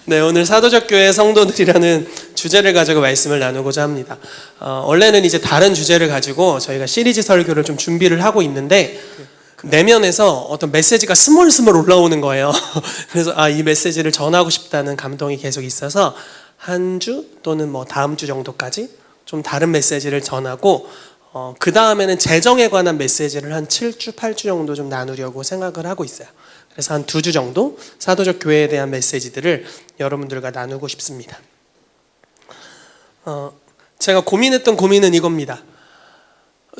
네, 오늘 사도적 교회 성도들이라는 주제를 가지고 말씀을 나누고자 합니다. 원래는 이제 다른 주제를 가지고 저희가 시리즈 설교를 좀 준비를 하고 있는데 내면에서 어떤 메시지가 스멀스멀 올라오는 거예요. 그래서 이 메시지를 전하고 싶다는 감동이 계속 있어서 한 주 또는 뭐 다음 주 정도까지 좀 다른 메시지를 전하고 그 다음에는 재정에 관한 메시지를 한 7주, 8주 정도 좀 나누려고 생각을 하고 있어요. 그래서 한 2주 정도 사도적 교회에 대한 메시지들을 여러분들과 나누고 싶습니다. 제가 고민했던 고민은 이겁니다.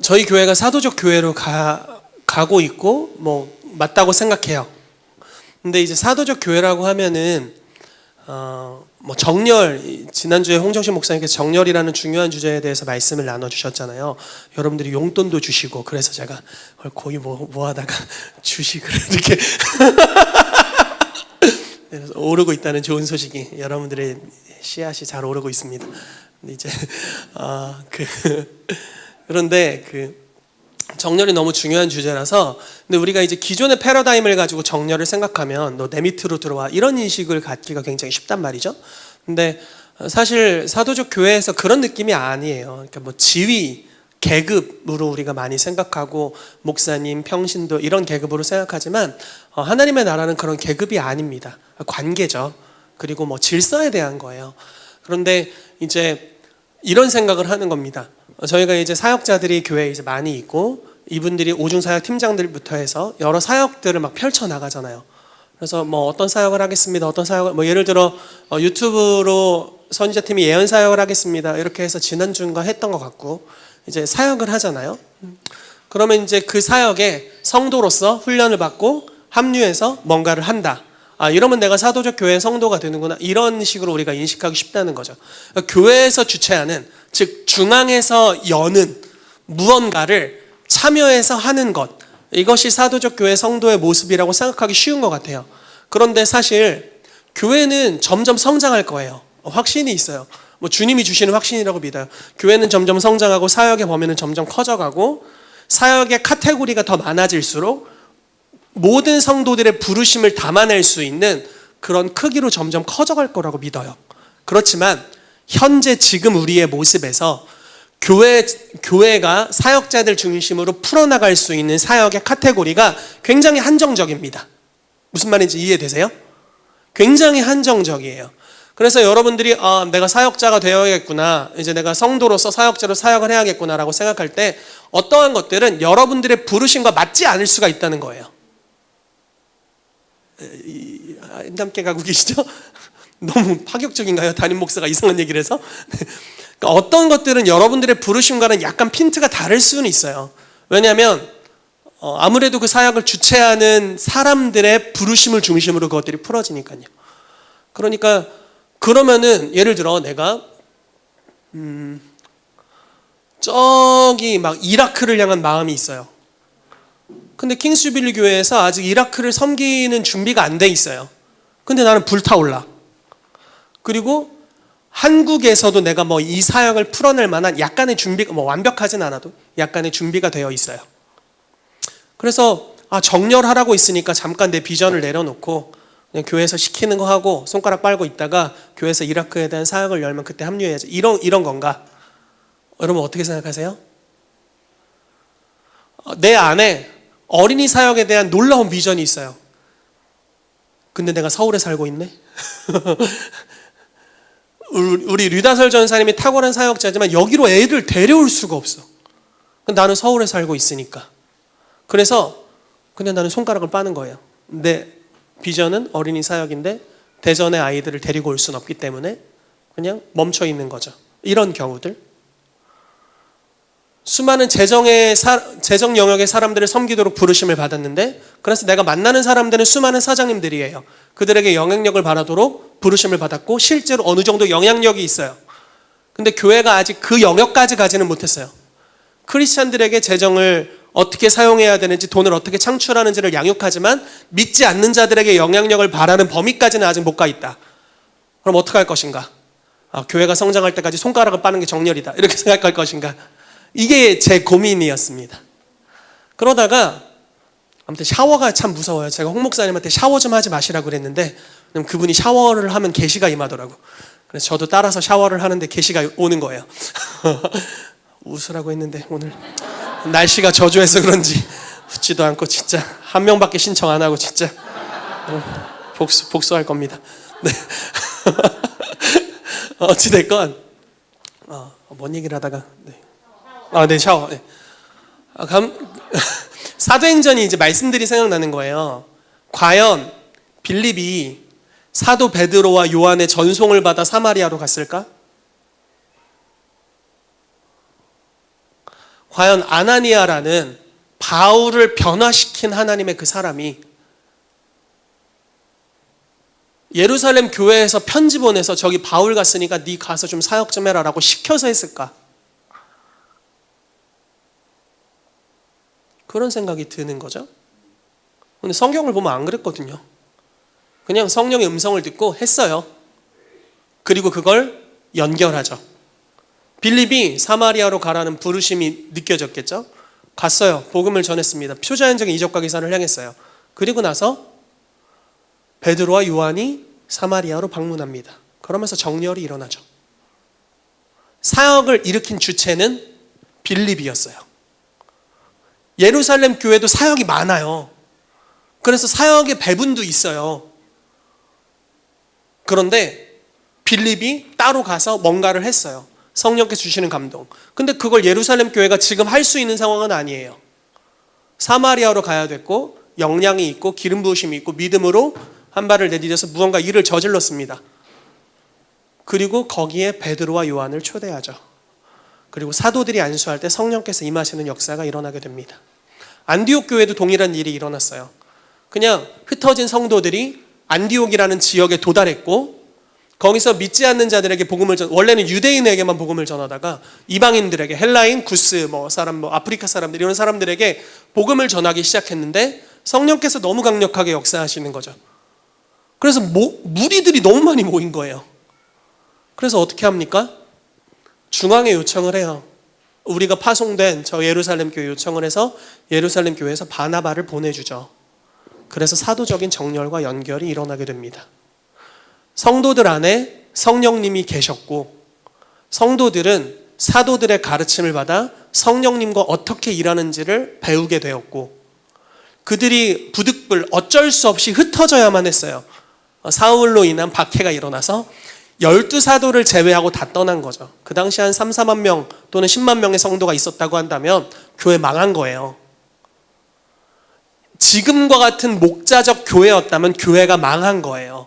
저희 교회가 사도적 교회로 가고 있고 뭐 맞다고 생각해요. 근데 이제 사도적 교회라고 하면은 뭐 정렬, 지난주에 홍정신 목사님께서 정렬이라는 중요한 주제에 대해서 말씀을 나눠주셨잖아요. 여러분들이 용돈도 주시고, 그래서 제가 거의 뭐 하다가 주식을 이렇게 그래서 오르고 있다는 좋은 소식이, 여러분들의 씨앗이 잘 오르고 있습니다. 근데 이제 그런데 정렬이 너무 중요한 주제라서, 근데 우리가 이제 기존의 패러다임을 가지고 정렬을 생각하면 너 내 밑으로 들어와, 이런 인식을 갖기가 굉장히 쉽단 말이죠. 근데 사실 사도적 교회에서 그런 느낌이 아니에요. 그러니까 뭐 지위, 계급으로 우리가 많이 생각하고 목사님, 평신도 이런 계급으로 생각하지만 하나님의 나라는 그런 계급이 아닙니다. 관계죠. 그리고 뭐 질서에 대한 거예요. 그런데 이제 이런 생각을 하는 겁니다. 저희가 이제 사역자들이 교회에 이제 많이 있고, 이분들이 오중사역 팀장들부터 해서 여러 사역들을 막 펼쳐 나가잖아요. 그래서 뭐 어떤 사역을 하겠습니다. 어떤 사역을, 뭐 예를 들어 유튜브로 선지자팀이 예언 사역을 하겠습니다. 이렇게 해서 지난주인가 했던 것 같고, 이제 사역을 하잖아요. 그러면 이제 그 사역에 성도로서 훈련을 받고 합류해서 뭔가를 한다. 이러면 내가 사도적 교회의 성도가 되는구나. 이런 식으로 우리가 인식하기 쉽다는 거죠. 그러니까 교회에서 주최하는, 즉 중앙에서 여는 무언가를 참여해서 하는 것, 이것이 사도적 교회 성도의 모습이라고 생각하기 쉬운 것 같아요. 그런데 사실 교회는 점점 성장할 거예요. 확신이 있어요. 뭐 주님이 주시는 확신이라고 믿어요. 교회는 점점 성장하고 사역의 범위는 점점 커져가고, 사역의 카테고리가 더 많아질수록 모든 성도들의 부르심을 담아낼 수 있는 그런 크기로 점점 커져갈 거라고 믿어요. 그렇지만 현재 지금 우리의 모습에서 교회가 사역자들 중심으로 풀어나갈 수 있는 사역의 카테고리가 굉장히 한정적입니다. 무슨 말인지 이해되세요? 굉장히 한정적이에요. 그래서 여러분들이 내가 사역자가 되어야겠구나, 이제 내가 성도로서 사역자로 사역을 해야겠구나라고 생각할 때 어떠한 것들은 여러분들의 부르심과 맞지 않을 수가 있다는 거예요. 함께 가고 계시죠? 너무 파격적인가요? 담임 목사가 이상한 얘기를 해서? 그러니까 어떤 것들은 여러분들의 부르심과는 약간 핀트가 다를 수는 있어요. 왜냐하면 아무래도 그 사역을 주최하는 사람들의 부르심을 중심으로 그것들이 풀어지니까요. 그러니까 그러면은 예를 들어 내가 저기 막 이라크를 향한 마음이 있어요. 근데 킹스주빌리 교회에서 아직 이라크를 섬기는 준비가 안 돼 있어요. 근데 나는 불타올라. 그리고 한국에서도 내가 뭐 이 사역을 풀어낼 만한 약간의 준비가, 뭐 완벽하진 않아도 약간의 준비가 되어 있어요. 그래서 정렬하라고 있으니까 잠깐 내 비전을 내려놓고 그냥 교회에서 시키는 거 하고 손가락 빨고 있다가 교회에서 이라크에 대한 사역을 열면 그때 합류해야지, 이런 건가? 여러분 어떻게 생각하세요? 내 안에 어린이 사역에 대한 놀라운 비전이 있어요. 근데 내가 서울에 살고 있네? 우리 류다설 전사님이 탁월한 사역자지만 여기로 애를 데려올 수가 없어. 나는 서울에 살고 있으니까. 그래서 그냥 나는 손가락을 빠는 거예요. 내 비전은 어린이 사역인데 대전의 아이들을 데리고 올 수는 없기 때문에 그냥 멈춰 있는 거죠. 이런 경우들. 수많은 재정 영역의 사람들을 섬기도록 부르심을 받았는데, 그래서 내가 만나는 사람들은 수많은 사장님들이에요. 그들에게 영향력을 발하도록 부르심을 받았고 실제로 어느 정도 영향력이 있어요. 근데 교회가 아직 그 영역까지 가지는 못했어요. 크리스찬들에게 재정을 어떻게 사용해야 되는지, 돈을 어떻게 창출하는지를 양육하지만 믿지 않는 자들에게 영향력을 발하는 범위까지는 아직 못 가 있다. 그럼 어떻게 할 것인가? 교회가 성장할 때까지 손가락을 빠는 게 정렬이다, 이렇게 생각할 것인가? 이게 제 고민이었습니다. 그러다가 아무튼 샤워가 참 무서워요. 제가 홍 목사님한테 샤워 좀 하지 마시라고 그랬는데 그분이 샤워를 하면 계시가 임하더라고. 그래서 저도 따라서 샤워를 하는데 계시가 오는 거예요. 웃으라고 했는데 오늘 날씨가 저조해서 그런지 웃지도 않고 진짜 한 명밖에 신청 안 하고 진짜 복수할 겁니다. 네. 어찌됐건 뭔 얘기를 하다가 네, 샤워. 네. 사도행전이 이제 말씀들이 생각나는 거예요. 과연 빌립이 사도 베드로와 요한의 전송을 받아 사마리아로 갔을까? 과연 아나니아라는 바울을 변화시킨 하나님의 그 사람이 예루살렘 교회에서 편지 보내서 저기 바울 갔으니까 네 가서 좀 사역 좀 해라 라고 시켜서 했을까? 그런 생각이 드는 거죠. 근데 성경을 보면 안 그랬거든요. 그냥 성령의 음성을 듣고 했어요. 그리고 그걸 연결하죠. 빌립이 사마리아로 가라는 부르심이 느껴졌겠죠. 갔어요. 복음을 전했습니다. 표자연적인 이적과 기사를 향했어요. 그리고 나서 베드로와 요한이 사마리아로 방문합니다. 그러면서 정렬이 일어나죠. 사역을 일으킨 주체는 빌립이었어요. 예루살렘 교회도 사역이 많아요. 그래서 사역의 배분도 있어요. 그런데 빌립이 따로 가서 뭔가를 했어요. 성령께서 주시는 감동. 근데 그걸 예루살렘 교회가 지금 할 수 있는 상황은 아니에요. 사마리아로 가야 됐고 역량이 있고 기름 부으심이 있고 믿음으로 한 발을 내디뎌서 무언가 일을 저질렀습니다. 그리고 거기에 베드로와 요한을 초대하죠. 그리고 사도들이 안수할 때 성령께서 임하시는 역사가 일어나게 됩니다. 안디옥 교회도 동일한 일이 일어났어요. 그냥 흩어진 성도들이 안디옥이라는 지역에 도달했고 거기서 믿지 않는 자들에게 복음을 원래는 유대인에게만 복음을 전하다가 이방인들에게 헬라인, 구스, 아프리카 사람들 이런 사람들에게 복음을 전하기 시작했는데 성령께서 너무 강력하게 역사하시는 거죠. 그래서 무리들이 너무 많이 모인 거예요. 그래서 어떻게 합니까? 중앙에 요청을 해요. 우리가 파송된 저 예루살렘 교회 요청을 해서 예루살렘 교회에서 바나바를 보내주죠. 그래서 사도적인 정렬과 연결이 일어나게 됩니다. 성도들 안에 성령님이 계셨고 성도들은 사도들의 가르침을 받아 성령님과 어떻게 일하는지를 배우게 되었고 그들이 부득불 어쩔 수 없이 흩어져야만 했어요. 사울로 인한 박해가 일어나서 12사도를 제외하고 다 떠난 거죠. 그 당시 한 3, 4만 명 또는 10만 명의 성도가 있었다고 한다면 교회 망한 거예요. 지금과 같은 목자적 교회였다면 교회가 망한 거예요.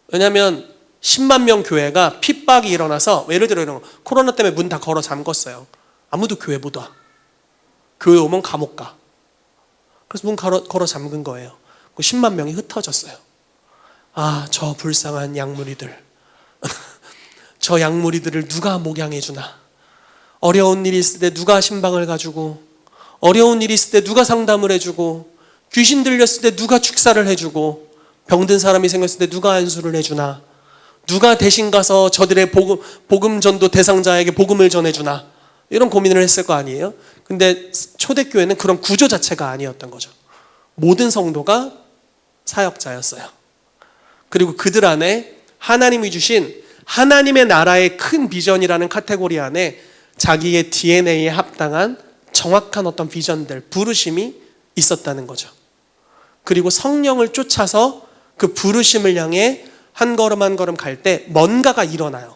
왜냐하면 10만 명 교회가 핍박이 일어나서 예를 들어 이런 거, 코로나 때문에 문 다 걸어 잠궜어요. 아무도 교회 못 와. 교회 오면 감옥 가. 그래서 문 걸어 잠근 거예요. 10만 명이 흩어졌어요. 아, 저 불쌍한 양무리들. 저 양무리들을 누가 목양해 주나. 어려운 일이 있을 때 누가 신방을 가지고, 어려운 일이 있을 때 누가 상담을 해주고, 귀신 들렸을 때 누가 축사를 해주고, 병든 사람이 생겼을 때 누가 안수를 해주나, 누가 대신 가서 저들의 복음 전도 대상자에게 복음을 전해주나, 이런 고민을 했을 거 아니에요. 근데 초대교회는 그런 구조 자체가 아니었던 거죠. 모든 성도가 사역자였어요. 그리고 그들 안에 하나님이 주신 하나님의 나라의 큰 비전이라는 카테고리 안에 자기의 DNA에 합당한 정확한 어떤 비전들, 부르심이 있었다는 거죠. 그리고 성령을 쫓아서 그 부르심을 향해 한 걸음 한 걸음 갈 때 뭔가가 일어나요.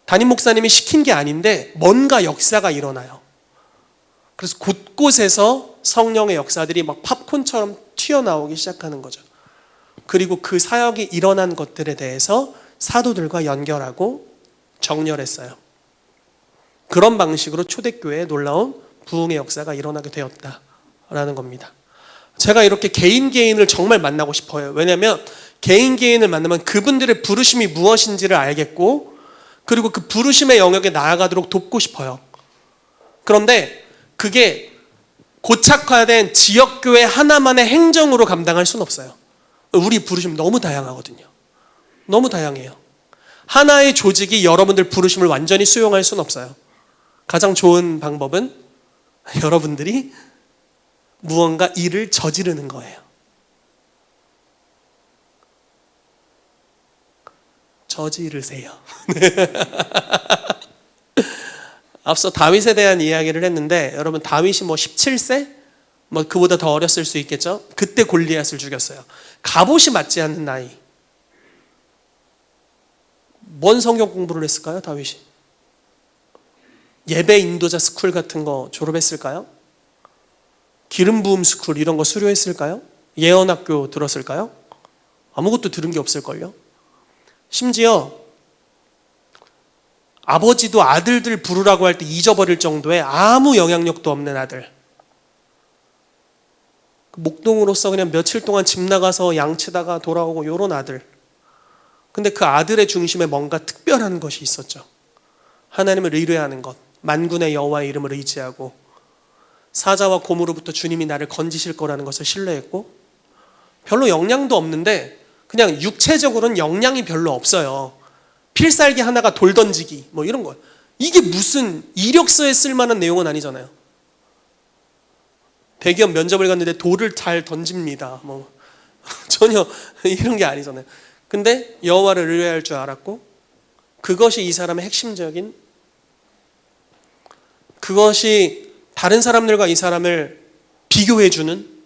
담임 목사님이 시킨 게 아닌데 뭔가 역사가 일어나요. 그래서 곳곳에서 성령의 역사들이 막 팝콘처럼 튀어나오기 시작하는 거죠. 그리고 그 사역이 일어난 것들에 대해서 사도들과 연결하고 정렬했어요. 그런 방식으로 초대교회에 놀라운 부흥의 역사가 일어나게 되었다라는 겁니다. 제가 이렇게 개인을 정말 만나고 싶어요. 왜냐하면 개인을 만나면 그분들의 부르심이 무엇인지를 알겠고 그리고 그 부르심의 영역에 나아가도록 돕고 싶어요. 그런데 그게 고착화된 지역교회 하나만의 행정으로 감당할 수는 없어요. 우리 부르심 너무 다양하거든요. 너무 다양해요. 하나의 조직이 여러분들 부르심을 완전히 수용할 수는 없어요. 가장 좋은 방법은 여러분들이 무언가 일을 저지르는 거예요. 저지르세요. 앞서 다윗에 대한 이야기를 했는데, 여러분 다윗이 뭐 17세? 뭐 그보다 더 어렸을 수 있겠죠? 그때 골리앗을 죽였어요. 갑옷이 맞지 않는 나이. 뭔 성경 공부를 했을까요, 다윗이? 예배 인도자 스쿨 같은 거 졸업했을까요? 기름 부음 스쿨 이런 거 수료했을까요? 예언학교 들었을까요? 아무것도 들은 게 없을걸요? 심지어 아버지도 아들들 부르라고 할 때 잊어버릴 정도의 아무 영향력도 없는 아들. 목동으로서 그냥 며칠 동안 집 나가서 양 치다가 돌아오고 요런 아들. 근데 그 아들의 중심에 뭔가 특별한 것이 있었죠. 하나님을 의뢰하는 것, 만군의 여호와의 이름을 의지하고 사자와 곰으로부터 주님이 나를 건지실 거라는 것을 신뢰했고, 별로 영향도 없는데 그냥 육체적으로는 영향이 별로 없어요. 필살기 하나가 돌 던지기 뭐 이런 거. 이게 무슨 이력서에 쓸만한 내용은 아니잖아요. 대기업 면접을 갔는데 돌을 잘 던집니다. 뭐 전혀 이런 게 아니잖아요. 근데 여호와를 의뢰할 줄 알았고, 그것이 이 사람의 핵심적인, 그것이 다른 사람들과 이 사람을 비교해주는,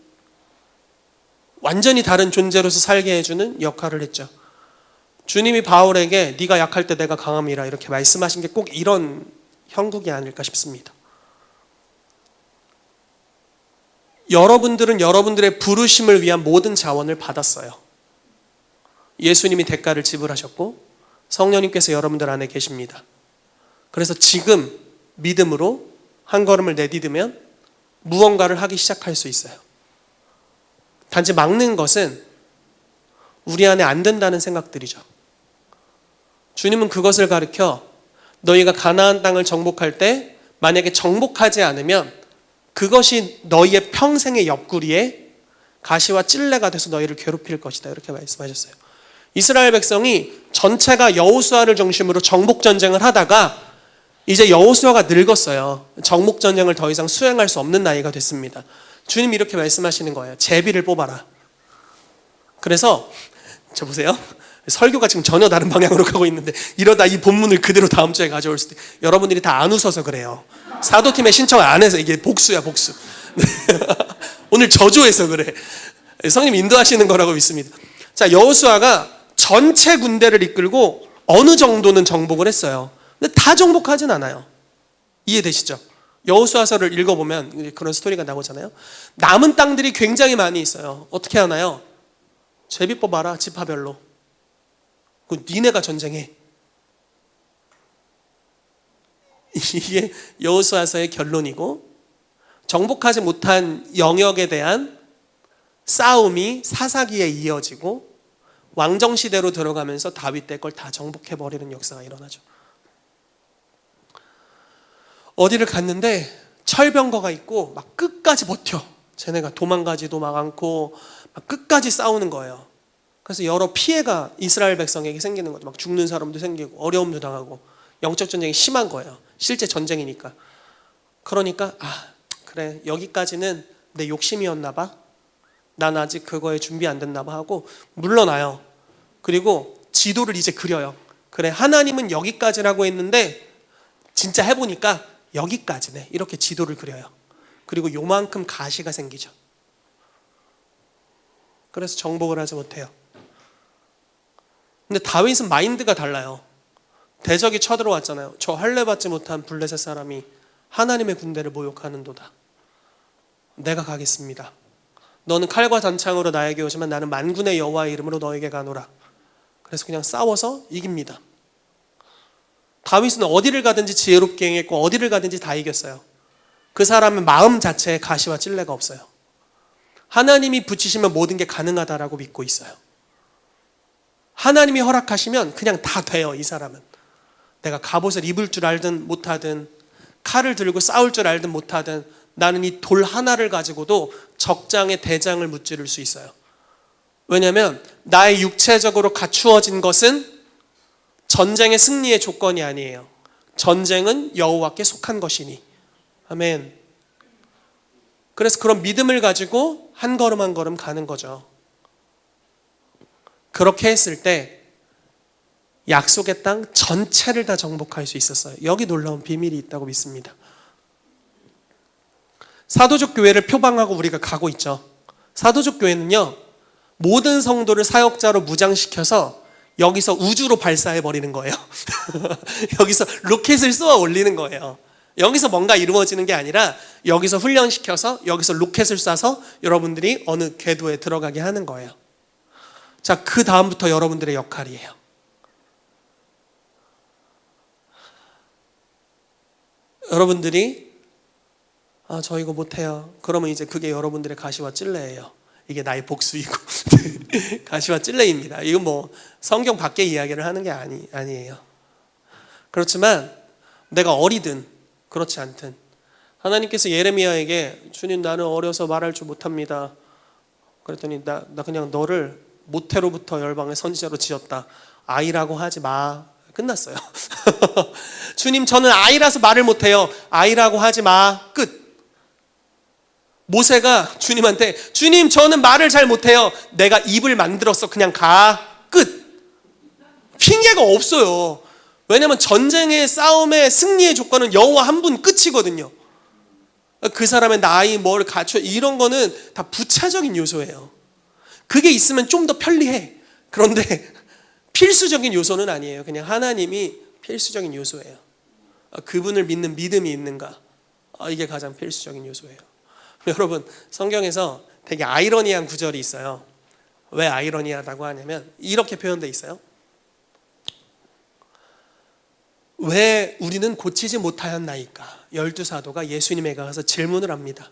완전히 다른 존재로서 살게 해주는 역할을 했죠. 주님이 바울에게 네가 약할 때 내가 강함이라 이렇게 말씀하신 게 꼭 이런 형국이 아닐까 싶습니다. 여러분들은 여러분들의 부르심을 위한 모든 자원을 받았어요. 예수님이 대가를 지불하셨고 성령님께서 여러분들 안에 계십니다. 그래서 지금 믿음으로 한 걸음을 내디디면 무언가를 하기 시작할 수 있어요. 단지 막는 것은 우리 안에 안 된다는 생각들이죠. 주님은 그것을 가르쳐 너희가 가나안 땅을 정복할 때 만약에 정복하지 않으면 그것이 너희의 평생의 옆구리에 가시와 찔레가 돼서 너희를 괴롭힐 것이다, 이렇게 말씀하셨어요. 이스라엘 백성이 전체가 여호수아를 중심으로 정복 전쟁을 하다가 이제 여호수아가 늙었어요. 정복 전쟁을 더 이상 수행할 수 없는 나이가 됐습니다. 주님이 이렇게 말씀하시는 거예요. 제비를 뽑아라. 그래서 저 보세요. 설교가 지금 전혀 다른 방향으로 가고 있는데 이러다 이 본문을 그대로 다음 주에 가져올 수도 있어요. 여러분들이 다 안 웃어서 그래요. 사도팀에 신청을 안 해서 이게 복수야, 복수. 오늘 저조해서 그래. 성님 인도하시는 거라고 믿습니다. 자, 여호수아가 전체 군대를 이끌고 어느 정도는 정복을 했어요. 근데 다 정복하진 않아요. 이해되시죠? 여호수아서를 읽어보면 그런 스토리가 나오잖아요. 남은 땅들이 굉장히 많이 있어요. 어떻게 하나요? 제비 뽑아라, 지파별로. 그 니네가 전쟁해. 이게 여호수아서의 결론이고, 정복하지 못한 영역에 대한 싸움이 사사기에 이어지고 왕정시대로 들어가면서 다윗 때 걸 다 정복해버리는 역사가 일어나죠. 어디를 갔는데 철병거가 있고 막 끝까지 버텨. 쟤네가 도망가지도 막 않고 막 끝까지 싸우는 거예요. 그래서 여러 피해가 이스라엘 백성에게 생기는 거죠. 막 죽는 사람도 생기고 어려움도 당하고 영적 전쟁이 심한 거예요. 실제 전쟁이니까. 그러니까 그래, 여기까지는 내 욕심이었나 봐. 난 아직 그거에 준비 안 됐나 봐 하고 물러나요. 그리고 지도를 이제 그려요. 그래, 하나님은 여기까지라고 했는데 진짜 해보니까 여기까지네. 이렇게 지도를 그려요. 그리고 요만큼 가시가 생기죠. 그래서 정복을 하지 못해요. 근데 다윗은 마인드가 달라요. 대적이 쳐들어왔잖아요. 저 할례 받지 못한 블레셋 사람이 하나님의 군대를 모욕하는도다. 내가 가겠습니다. 너는 칼과 단창으로 나에게 오지만 나는 만군의 여호와의 이름으로 너에게 가노라. 그래서 그냥 싸워서 이깁니다. 다윗은 어디를 가든지 지혜롭게 행했고 어디를 가든지 다 이겼어요. 그 사람의 마음 자체에 가시와 찔레가 없어요. 하나님이 붙이시면 모든 게 가능하다라고 믿고 있어요. 하나님이 허락하시면 그냥 다 돼요. 이 사람은 내가 갑옷을 입을 줄 알든 못하든 칼을 들고 싸울 줄 알든 못하든 나는 이 돌 하나를 가지고도 적장에 대장을 무찌를 수 있어요. 왜냐하면 나의 육체적으로 갖추어진 것은 전쟁의 승리의 조건이 아니에요. 전쟁은 여호와께 속한 것이니. 아멘. 그래서 그런 믿음을 가지고 한 걸음 한 걸음 가는 거죠. 그렇게 했을 때 약속의 땅 전체를 다 정복할 수 있었어요. 여기 놀라운 비밀이 있다고 믿습니다. 사도적 교회를 표방하고 우리가 가고 있죠. 사도적 교회는요, 모든 성도를 사역자로 무장시켜서 여기서 우주로 발사해 버리는 거예요. 여기서 로켓을 쏘아 올리는 거예요. 여기서 뭔가 이루어지는 게 아니라 여기서 훈련시켜서 여기서 로켓을 쏴서 여러분들이 어느 궤도에 들어가게 하는 거예요. 자, 그 다음부터 여러분들의 역할이에요. 여러분들이 저 이거 못해요. 그러면 이제 그게 여러분들의 가시와 찔레예요. 이게 나의 복수이고 가시와 찔레입니다. 이건 뭐 성경 밖의 이야기를 하는 게 아니에요. 그렇지만 내가 어리든 그렇지 않든 하나님께서 예레미야에게 주님 나는 어려서 말할 줄 못합니다. 그랬더니 나 그냥 너를 모태로부터 열방의 선지자로 지었다. 아이라고 하지 마. 끝났어요. 주님 저는 아이라서 말을 못해요. 아이라고 하지 마. 끝. 모세가 주님한테 주님 저는 말을 잘 못해요. 내가 입을 만들었어. 그냥 가. 끝. 핑계가 없어요. 왜냐하면 전쟁의 싸움의 승리의 조건은 여호와 한 분 끝이거든요. 그 사람의 나이 뭘 갖춰 이런 거는 다 부차적인 요소예요. 그게 있으면 좀 더 편리해. 그런데 필수적인 요소는 아니에요. 그냥 하나님이 필수적인 요소예요. 그분을 믿는 믿음이 있는가? 이게 가장 필수적인 요소예요. 여러분 성경에서 되게 아이러니한 구절이 있어요. 왜 아이러니하다고 하냐면 이렇게 표현되어 있어요. 왜 우리는 고치지 못하였나이까? 12사도가 예수님에게 가서 질문을 합니다.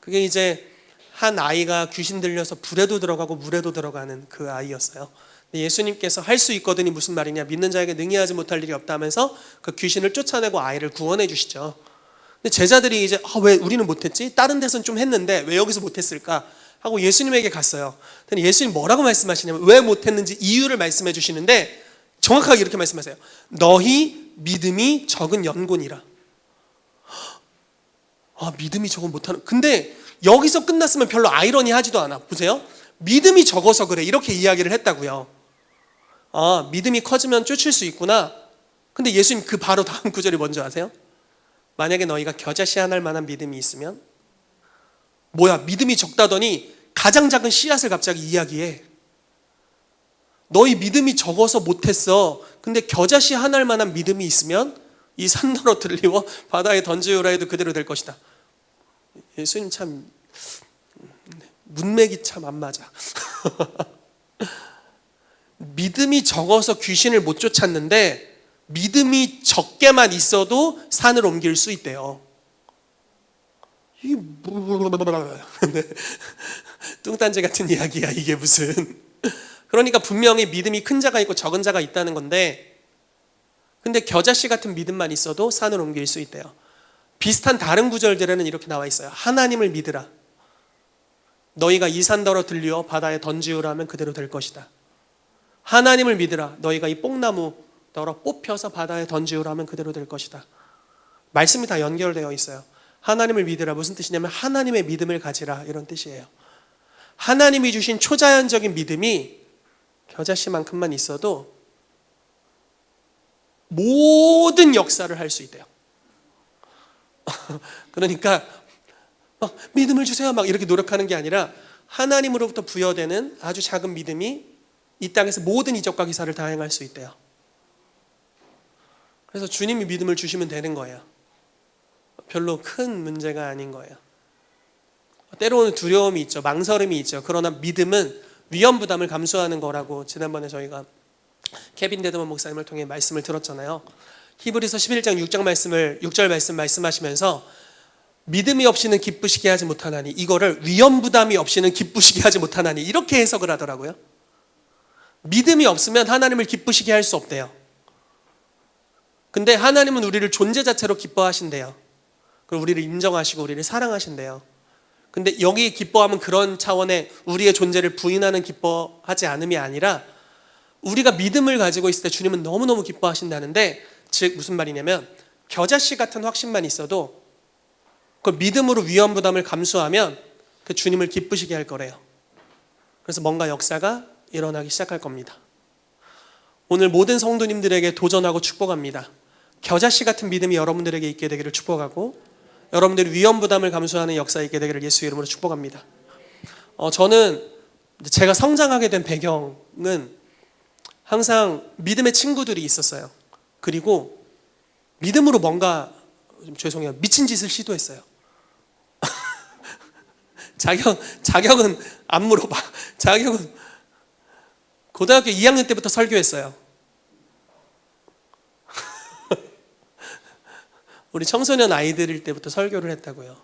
그게 이제 한 아이가 귀신 들려서 불에도 들어가고 물에도 들어가는 그 아이였어요. 예수님께서 할 수 있거든이 무슨 말이냐, 믿는 자에게 능히 하지 못할 일이 없다 하면서 그 귀신을 쫓아내고 아이를 구원해 주시죠. 근데 제자들이 이제 왜 우리는 못했지? 다른 데서는 좀 했는데 왜 여기서 못했을까? 하고 예수님에게 갔어요. 근데 예수님 뭐라고 말씀하시냐면 왜 못했는지 이유를 말씀해 주시는데 정확하게 이렇게 말씀하세요. 너희 믿음이 적은 연곤이라. 믿음이 적은 못하는. 근데 여기서 끝났으면 별로 아이러니하지도 않아. 보세요. 믿음이 적어서 그래. 이렇게 이야기를 했다고요. 믿음이 커지면 쫓을 수 있구나. 근데 예수님 그 바로 다음 구절이 뭔지 아세요? 만약에 너희가 겨자씨 하나 할 만한 믿음이 있으면 뭐야 믿음이 적다더니 가장 작은 씨앗을 갑자기 이야기해. 너희 믿음이 적어서 못했어. 근데 겨자씨 하나 할 만한 믿음이 있으면 이 산 너러들리워 바다에 던지우라 해도 그대로 될 것이다. 예수님 참 문맥이 참 안 맞아. 믿음이 적어서 귀신을 못 쫓았는데 믿음이 적게만 있어도 산을 옮길 수 있대요. 뚱딴지 같은 이야기야 이게 무슨. 그러니까 분명히 믿음이 큰 자가 있고 적은 자가 있다는 건데, 근데 겨자씨 같은 믿음만 있어도 산을 옮길 수 있대요. 비슷한 다른 구절들에는 이렇게 나와 있어요. 하나님을 믿으라. 너희가 이 산더러 들리어 바다에 던지우라 하면 그대로 될 것이다. 하나님을 믿으라. 너희가 이 뽕나무 더러 뽑혀서 바다에 던지우라 하면 그대로 될 것이다. 말씀이 다 연결되어 있어요. 하나님을 믿으라 무슨 뜻이냐면 하나님의 믿음을 가지라 이런 뜻이에요. 하나님이 주신 초자연적인 믿음이 겨자씨만큼만 있어도 모든 역사를 할 수 있대요. 그러니까 믿음을 주세요 막 이렇게 노력하는 게 아니라 하나님으로부터 부여되는 아주 작은 믿음이 이 땅에서 모든 이적과 기사를 다 행할 수 있대요. 그래서 주님이 믿음을 주시면 되는 거예요. 별로 큰 문제가 아닌 거예요. 때로는 두려움이 있죠. 망설임이 있죠. 그러나 믿음은 위험 부담을 감수하는 거라고 지난번에 저희가 케빈 데드먼 목사님을 통해 말씀을 들었잖아요. 히브리서 11장 6절 말씀 말씀하시면서 믿음이 없이는 기쁘시게 하지 못하나니, 이거를 위험 부담이 없이는 기쁘시게 하지 못하나니 이렇게 해석을 하더라고요. 믿음이 없으면 하나님을 기쁘시게 할 수 없대요. 근데 하나님은 우리를 존재 자체로 기뻐하신대요. 그리고 우리를 인정하시고 우리를 사랑하신대요. 근데 여기 기뻐함은 그런 차원의 우리의 존재를 부인하는 기뻐하지 않음이 아니라 우리가 믿음을 가지고 있을 때 주님은 너무너무 기뻐하신다는데, 즉 무슨 말이냐면 겨자씨 같은 확신만 있어도 그걸 믿음으로 위험 부담을 감수하면 그 주님을 기쁘시게 할 거래요. 그래서 뭔가 역사가 일어나기 시작할 겁니다. 오늘 모든 성도님들에게 도전하고 축복합니다. 겨자씨 같은 믿음이 여러분들에게 있게 되기를 축복하고, 여러분들이 위험 부담을 감수하는 역사가 있게 되기를 예수 이름으로 축복합니다. 저는 제가 성장하게 된 배경은 항상 믿음의 친구들이 있었어요. 그리고 믿음으로 뭔가, 좀 죄송해요, 미친 짓을 시도했어요. 자격은 안 물어봐. 자격은 고등학교 2학년 때부터 설교했어요. 우리 청소년 아이들일 때부터 설교를 했다고요.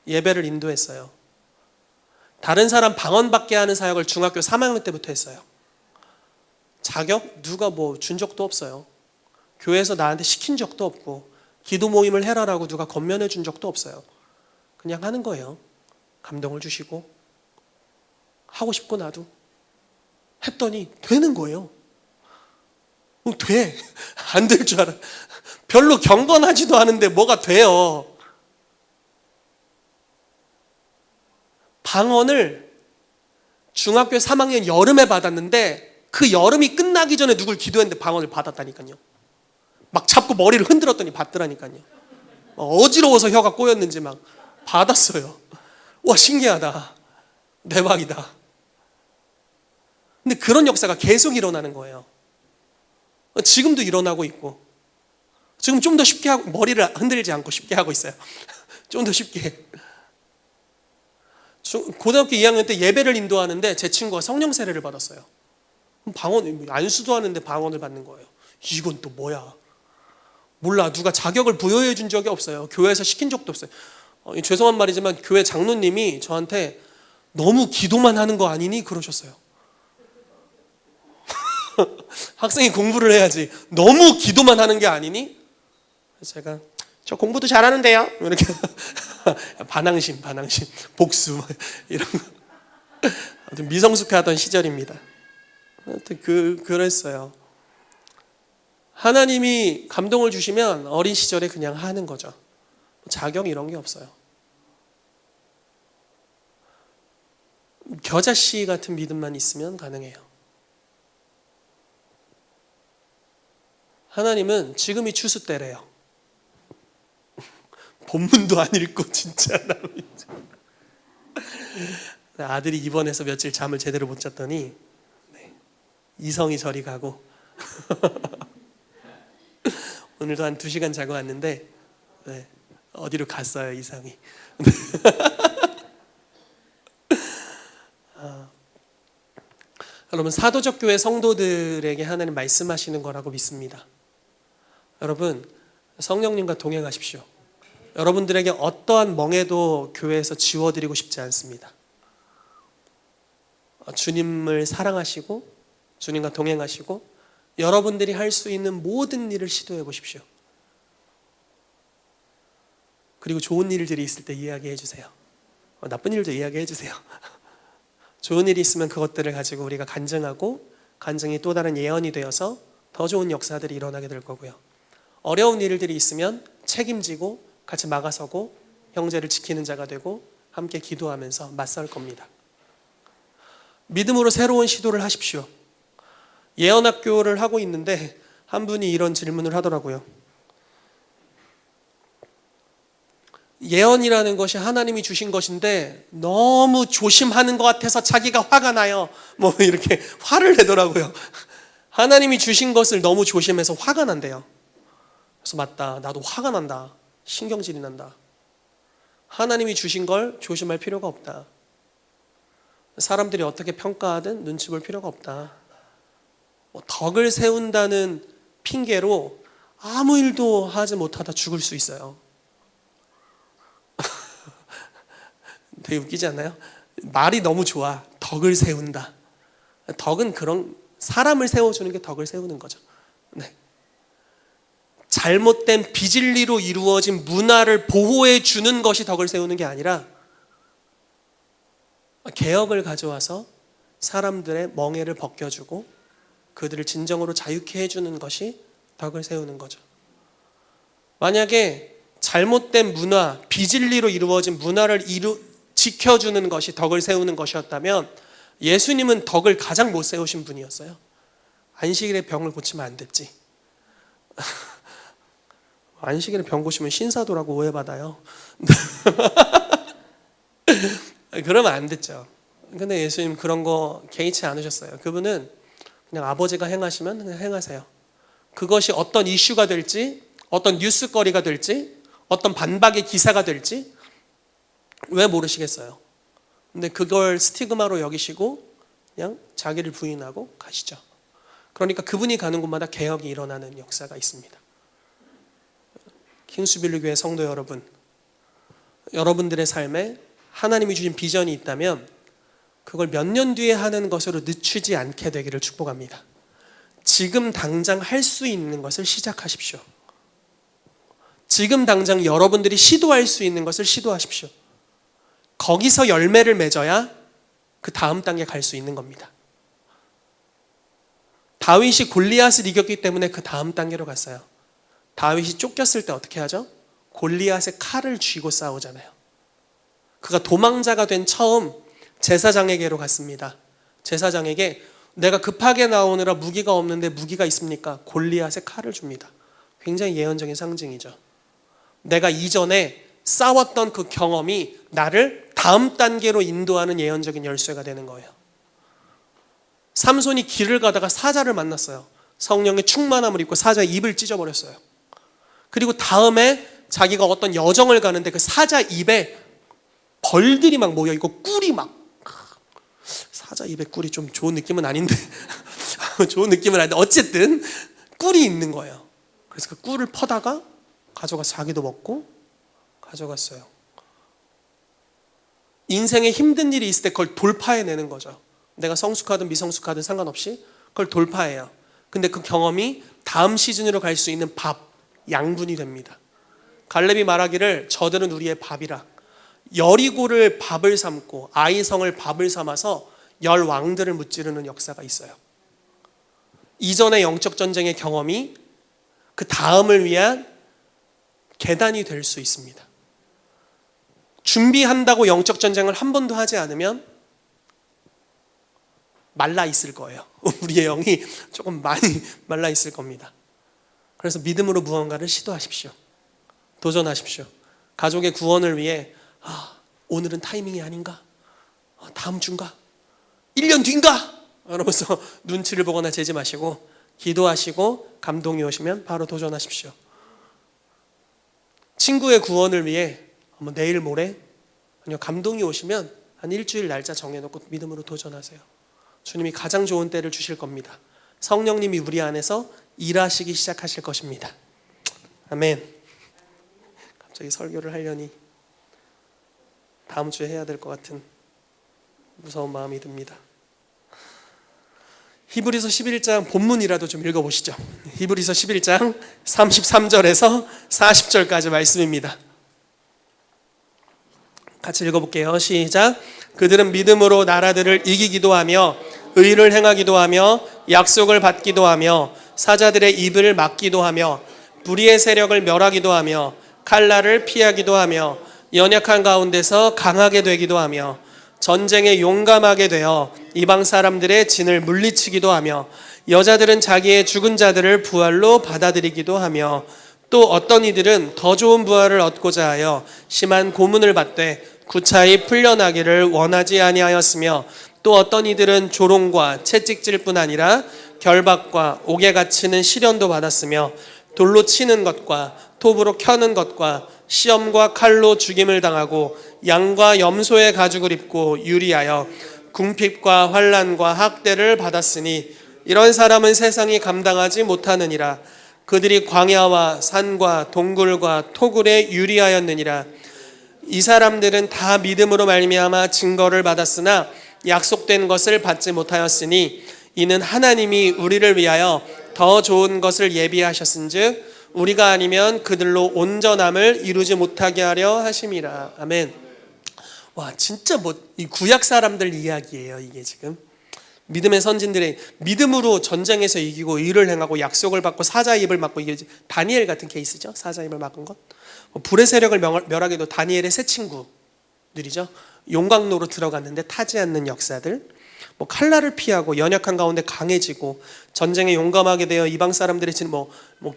예배를 인도했어요. 다른 사람 방언받게 하는 사역을 중학교 3학년 때부터 했어요. 자격 누가 뭐 준 적도 없어요. 교회에서 나한테 시킨 적도 없고, 기도 모임을 해라라고 누가 권면해 준 적도 없어요. 그냥 하는 거예요. 감동을 주시고 하고 싶고 나도 했더니 되는 거예요. 돼. 안 될 줄 알아. 별로 경건하지도 않은데 뭐가 돼요. 방언을 중학교 3학년 여름에 받았는데 그 여름이 끝나기 전에 누굴 기도했는데 방언을 받았다니까요. 막 잡고 머리를 흔들었더니 받더라니까요. 어지러워서 혀가 꼬였는지 막 받았어요. 와, 신기하다. 대박이다. 근데 그런 역사가 계속 일어나는 거예요. 지금도 일어나고 있고, 지금 좀 더 쉽게 하고, 머리를 흔들지 않고 쉽게 하고 있어요. 좀 더 쉽게. 고등학교 2학년 때 예배를 인도하는데 제 친구가 성령 세례를 받았어요. 방언, 안수도 하는데 방언을 받는 거예요. 이건 또 뭐야? 몰라. 누가 자격을 부여해 준 적이 없어요. 교회에서 시킨 적도 없어요. 죄송한 말이지만 교회 장로님이 저한테 너무 기도만 하는 거 아니니? 그러셨어요. 학생이 공부를 해야지 너무 기도만 하는 게 아니니? 그래서 제가 저 공부도 잘하는데요. 이렇게 반항심, 복수 이런 거. 아무튼 미성숙하던 시절입니다. 아무튼 그랬어요. 하나님이 감동을 주시면 어린 시절에 그냥 하는 거죠. 자격 이런 게 없어요. 겨자씨 같은 믿음만 있으면 가능해요. 하나님은 지금이 추수 때래요. 본문도 안 읽고 진짜 아들이 입원해서 며칠 잠을 제대로 못 잤더니 이성이 저리 가고 오늘도 한 2시간 자고 왔는데 어디로 갔어요, 이성이. 여러분, 사도적 교회 성도들에게 하나님 말씀하시는 거라고 믿습니다. 여러분, 성령님과 동행하십시오. 여러분들에게 어떠한 멍해도 교회에서 지워드리고 싶지 않습니다. 주님을 사랑하시고 주님과 동행하시고 여러분들이 할 수 있는 모든 일을 시도해 보십시오. 그리고 좋은 일들이 있을 때 이야기해 주세요. 나쁜 일도 이야기해 주세요. 좋은 일이 있으면 그것들을 가지고 우리가 간증하고, 간증이 또 다른 예언이 되어서 더 좋은 역사들이 일어나게 될 거고요. 어려운 일들이 있으면 책임지고 같이 막아서고 형제를 지키는 자가 되고 함께 기도하면서 맞설 겁니다. 믿음으로 새로운 시도를 하십시오. 예언학교를 하고 있는데 한 분이 이런 질문을 하더라고요. 예언이라는 것이 하나님이 주신 것인데 너무 조심하는 것 같아서 자기가 화가 나요. 뭐 이렇게 화를 내더라고요. 하나님이 주신 것을 너무 조심해서 화가 난대요. 그래서 맞다. 나도 화가 난다. 신경질이 난다. 하나님이 주신 걸 조심할 필요가 없다. 사람들이 어떻게 평가하든 눈치 볼 필요가 없다. 덕을 세운다는 핑계로 아무 일도 하지 못하다 죽을 수 있어요. 되게 웃기지 않나요? 말이 너무 좋아. 덕을 세운다. 덕은 그런 사람을 세워주는 게 덕을 세우는 거죠. 네. 잘못된 비진리로 이루어진 문화를 보호해 주는 것이 덕을 세우는 게 아니라 개혁을 가져와서 사람들의 멍해를 벗겨주고 그들을 진정으로 자유케 해주는 것이 덕을 세우는 거죠. 만약에 잘못된 문화, 비진리로 이루어진 문화를 지켜주는 것이 덕을 세우는 것이었다면 예수님은 덕을 가장 못 세우신 분이었어요. 안식일에 병을 고치면 안 됐지. 안식일에 병 고치면 신사도라고 오해받아요. 그러면 안 됐죠. 근데 예수님 그런 거 개의치 않으셨어요. 그분은 그냥 아버지가 행하시면 그냥 행하세요. 그것이 어떤 이슈가 될지, 어떤 뉴스거리가 될지, 어떤 반박의 기사가 될지 왜 모르시겠어요. 근데 그걸 스티그마로 여기시고 그냥 자기를 부인하고 가시죠. 그러니까 그분이 가는 곳마다 개혁이 일어나는 역사가 있습니다. 킹스빌리 교회 성도 여러분, 여러분들의 삶에 하나님이 주신 비전이 있다면 그걸 몇 년 뒤에 하는 것으로 늦추지 않게 되기를 축복합니다. 지금 당장 할 수 있는 것을 시작하십시오. 지금 당장 여러분들이 시도할 수 있는 것을 시도하십시오. 거기서 열매를 맺어야 그 다음 단계 갈 수 있는 겁니다. 다윗이 골리앗을 이겼기 때문에 그 다음 단계로 갔어요. 다윗이 쫓겼을 때 어떻게 하죠? 골리앗의 칼을 쥐고 싸우잖아요. 그가 도망자가 된 처음 제사장에게로 갔습니다. 제사장에게 내가 급하게 나오느라 무기가 없는데 무기가 있습니까? 골리앗의 칼을 줍니다. 굉장히 예언적인 상징이죠. 내가 이전에 싸웠던 그 경험이 나를 다음 단계로 인도하는 예언적인 열쇠가 되는 거예요. 삼손이 길을 가다가 사자를 만났어요. 성령의 충만함을 입고 사자의 입을 찢어버렸어요. 그리고 다음에 자기가 어떤 여정을 가는데 그 사자 입에 벌들이 막 모여있고 꿀이 막, 사자 입에 꿀이 좀 좋은 느낌은 아닌데 좋은 느낌은 아닌데 어쨌든 꿀이 있는 거예요. 그래서 그 꿀을 퍼다가 가져가서 자기도 먹고 가져갔어요. 인생에 힘든 일이 있을 때 그걸 돌파해내는 거죠. 내가 성숙하든 미성숙하든 상관없이 그걸 돌파해요. 근데 그 경험이 다음 시즌으로 갈 수 있는 밥, 양분이 됩니다. 갈렙이 말하기를 저들은 우리의 밥이라. 여리고를 밥을 삼고 아이성을 밥을 삼아서 열 왕들을 무찌르는 역사가 있어요. 이전의 영적 전쟁의 경험이 그 다음을 위한 계단이 될 수 있습니다. 준비한다고 영적 전쟁을 한 번도 하지 않으면 말라 있을 거예요. 우리의 영이 조금 많이 말라 있을 겁니다. 그래서 믿음으로 무언가를 시도하십시오. 도전하십시오. 가족의 구원을 위해 오늘은 타이밍이 아닌가? 다음 주인가? 1년 뒤인가? 이러면서 눈치를 보거나 재지 마시고 기도하시고 감동이 오시면 바로 도전하십시오. 친구의 구원을 위해 내일 모레 아니요 감동이 오시면 한 일주일 날짜 정해놓고 믿음으로 도전하세요. 주님이 가장 좋은 때를 주실 겁니다. 성령님이 우리 안에서 일하시기 시작하실 것입니다. 아멘. 갑자기 설교를 하려니 다음 주에 해야 될 것 같은 무서운 마음이 듭니다. 히브리서 11장 본문이라도 좀 읽어보시죠. 히브리서 11장 33절에서 40절까지 말씀입니다. 같이 읽어볼게요. 시작. 그들은 믿음으로 나라들을 이기기도 하며 의를 행하기도 하며 약속을 받기도 하며 사자들의 입을 막기도 하며 불의의 세력을 멸하기도 하며 칼날을 피하기도 하며 연약한 가운데서 강하게 되기도 하며 전쟁에 용감하게 되어 이방 사람들의 진을 물리치기도 하며 여자들은 자기의 죽은 자들을 부활로 받아들이기도 하며 또 어떤 이들은 더 좋은 부활을 얻고자 하여 심한 고문을 받되 구차히 풀려나기를 원하지 아니하였으며 또 어떤 이들은 조롱과 채찍질뿐 아니라 결박과 옥에 갇히는 시련도 받았으며 돌로 치는 것과 톱으로 켜는 것과 시험과 칼로 죽임을 당하고 양과 염소의 가죽을 입고 유리하여 궁핍과 환난과 학대를 받았으니 이런 사람은 세상이 감당하지 못하느니라. 그들이 광야와 산과 동굴과 토굴에 유리하였느니라. 이 사람들은 다 믿음으로 말미암아 증거를 받았으나 약속된 것을 받지 못하였으니 이는 하나님이 우리를 위하여 더 좋은 것을 예비하셨은즉 우리가 아니면 그들로 온전함을 이루지 못하게 하려 하심이라. 아멘. 와, 진짜 이 구약 사람들 이야기예요. 이게 지금 믿음의 선진들의 믿음으로 전쟁에서 이기고 의를 행하고 약속을 받고 사자의 입을 막고, 이게 다니엘 같은 케이스죠. 사자의 입을 막은 것. 불의 세력을 멸하기도 다니엘의 새 친구들이죠. 용광로로 들어갔는데 타지 않는 역사들. 칼날을 피하고 연약한 가운데 강해지고 전쟁에 용감하게 되어 이방 사람들이 지금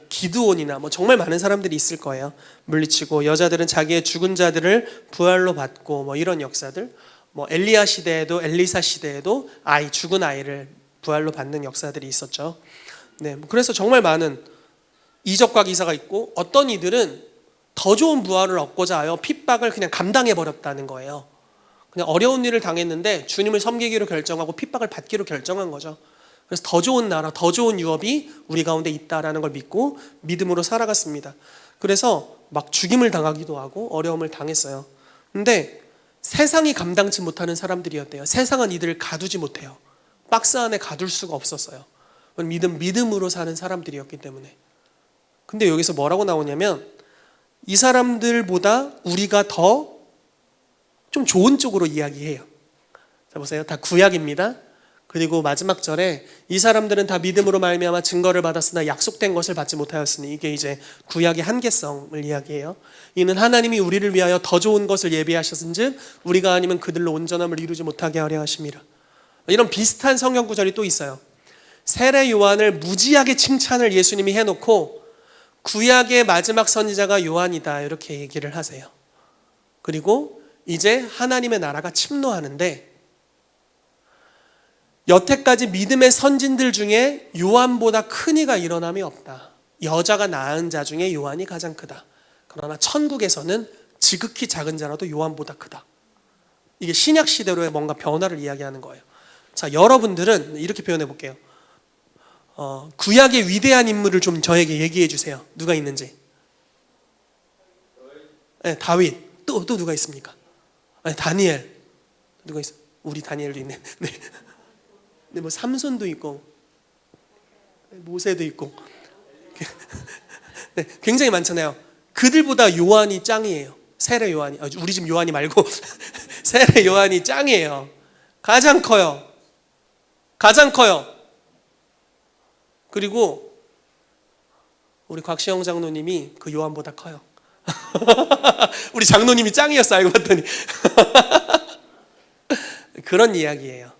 기드온이나 정말 많은 사람들이 있을 거예요. 물리치고 여자들은 자기의 죽은 자들을 부활로 받고 이런 역사들. 엘리야 시대에도 엘리사 시대에도 죽은 아이를 부활로 받는 역사들이 있었죠. 네, 그래서 정말 많은 이적과 기사가 있고, 어떤 이들은 더 좋은 부활을 얻고자 하여 핍박을 그냥 감당해 버렸다는 거예요. 그냥 어려운 일을 당했는데 주님을 섬기기로 결정하고 핍박을 받기로 결정한 거죠. 그래서 더 좋은 나라, 더 좋은 유업이 우리 가운데 있다라는 걸 믿고 믿음으로 살아갔습니다. 그래서 막 죽임을 당하기도 하고 어려움을 당했어요. 근데 세상이 감당치 못하는 사람들이었대요. 세상은 이들을 가두지 못해요. 박스 안에 가둘 수가 없었어요. 믿음으로 사는 사람들이었기 때문에. 근데 여기서 뭐라고 나오냐면, 이 사람들보다 우리가 더 좀 좋은 쪽으로 이야기해요. 자, 보세요. 다 구약입니다. 그리고 마지막 절에 이 사람들은 다 믿음으로 말미암아 증거를 받았으나 약속된 것을 받지 못하였으니, 이게 이제 구약의 한계성을 이야기해요. 이는 하나님이 우리를 위하여 더 좋은 것을 예비하셨은즉 우리가 아니면 그들로 온전함을 이루지 못하게 하려 하심이라. 이런 비슷한 성경 구절이 또 있어요. 세례 요한을 무지하게 칭찬을 예수님이 해놓고 구약의 마지막 선지자가 요한이다 이렇게 얘기를 하세요. 그리고 이제 하나님의 나라가 침노하는데, 여태까지 믿음의 선진들 중에 요한보다 큰 이가 일어남이 없다. 여자가 낳은 자 중에 요한이 가장 크다. 그러나 천국에서는 지극히 작은 자라도 요한보다 크다. 이게 신약 시대로의 뭔가 변화를 이야기하는 거예요. 자, 여러분들은 이렇게 표현해 볼게요. 구약의 위대한 인물을 좀 저에게 얘기해 주세요. 누가 있는지. 네, 다윗. 또 누가 있습니까? 아니, 다니엘. 누가 있어? 우리 다니엘도 있네. 네. 근데 삼손도 있고 모세도 있고 네, 굉장히 많잖아요. 그들보다 요한이 짱이에요. 세례 요한이. 우리 집 요한이 말고 세례 요한이 짱이에요. 가장 커요. 가장 커요. 그리고 우리 곽시영 장로님이 그 요한보다 커요. 우리 장로님이 짱이었어, 알고 봤더니. 그런 이야기예요.